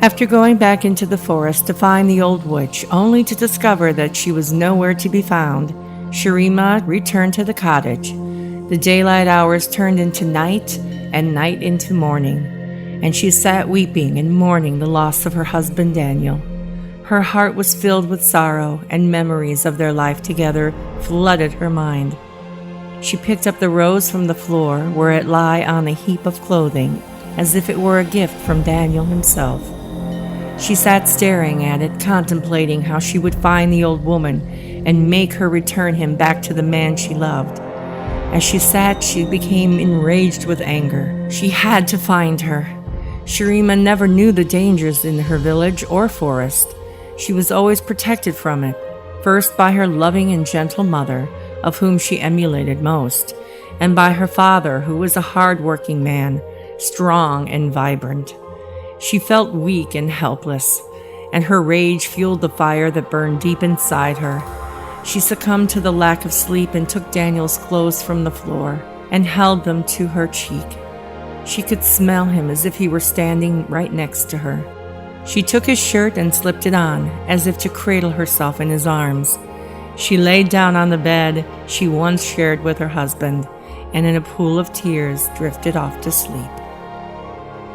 After going back into the forest to find the old witch, only to discover that she was nowhere to be found, Sharima returned to the cottage. The daylight hours turned into night, and night into morning, and she sat weeping and mourning the loss of her husband Daniel. Her heart was filled with sorrow, and memories of their life together flooded her mind. She picked up the rose from the floor where it lay on a heap of clothing, as if it were a gift from Daniel himself. She sat staring at it, contemplating how she would find the old woman and make her return him back to the man she loved. As she sat, she became enraged with anger. She had to find her. Sharima never knew the dangers in her village or forest. She was always protected from it, first by her loving and gentle mother, of whom she emulated most, and by her father, who was a hard-working man, strong and vibrant. She felt weak and helpless, and her rage fueled the fire that burned deep inside her. She succumbed to the lack of sleep and took Daniel's clothes from the floor and held them to her cheek. She could smell him as if he were standing right next to her. She took his shirt and slipped it on, as if to cradle herself in his arms. She laid down on the bed she once shared with her husband, and in a pool of tears drifted off to sleep.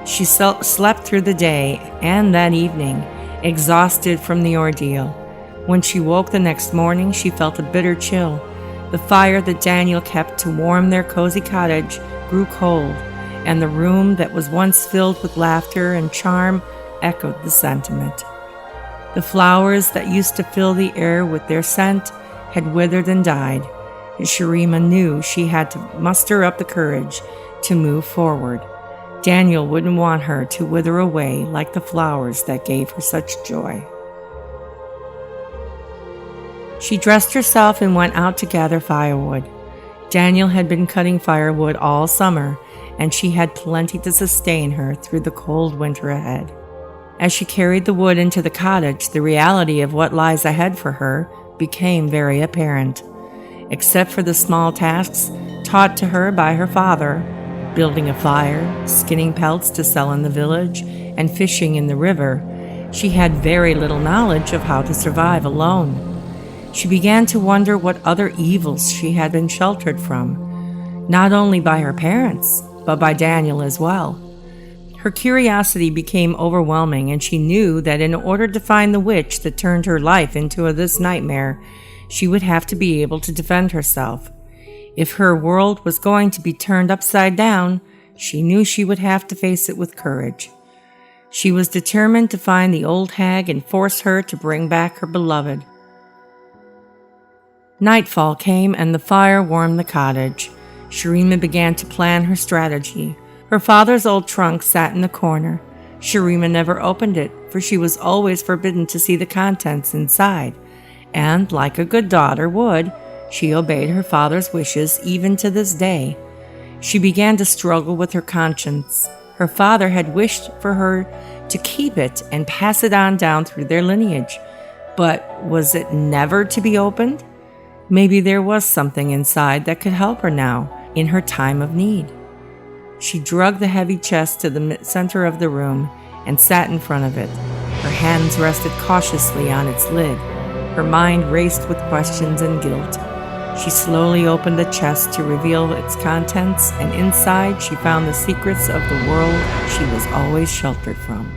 She slept through the day and that evening, exhausted from the ordeal. When she woke the next morning, she felt a bitter chill. The fire that Daniel kept to warm their cozy cottage grew cold, and the room that was once filled with laughter and charm echoed the sentiment. The flowers that used to fill the air with their scent had withered and died, and Sharima knew she had to muster up the courage to move forward. Daniel wouldn't want her to wither away like the flowers that gave her such joy. She dressed herself and went out to gather firewood. Daniel had been cutting firewood all summer, and she had plenty to sustain her through the cold winter ahead. As she carried the wood into the cottage, the reality of what lies ahead for her became very apparent. Except for the small tasks taught to her by her father, building a fire, skinning pelts to sell in the village, and fishing in the river, she had very little knowledge of how to survive alone. She began to wonder what other evils she had been sheltered from, not only by her parents, but by Daniel as well. Her curiosity became overwhelming, and she knew that in order to find the witch that turned her life into this nightmare, she would have to be able to defend herself. If her world was going to be turned upside down, she knew she would have to face it with courage. She was determined to find the old hag and force her to bring back her beloved. Nightfall came, and the fire warmed the cottage. Sharima began to plan her strategy. Her father's old trunk sat in the corner. Sharima never opened it, for she was always forbidden to see the contents inside, and, like a good daughter would, she obeyed her father's wishes even to this day. She began to struggle with her conscience. Her father had wished for her to keep it and pass it on down through their lineage, but was it never to be opened? Maybe there was something inside that could help her now, in her time of need. She dragged the heavy chest to the center of the room and sat in front of it. Her hands rested cautiously on its lid. Her mind raced with questions and guilt. She slowly opened the chest to reveal its contents, and inside she found the secrets of the world she was always sheltered from.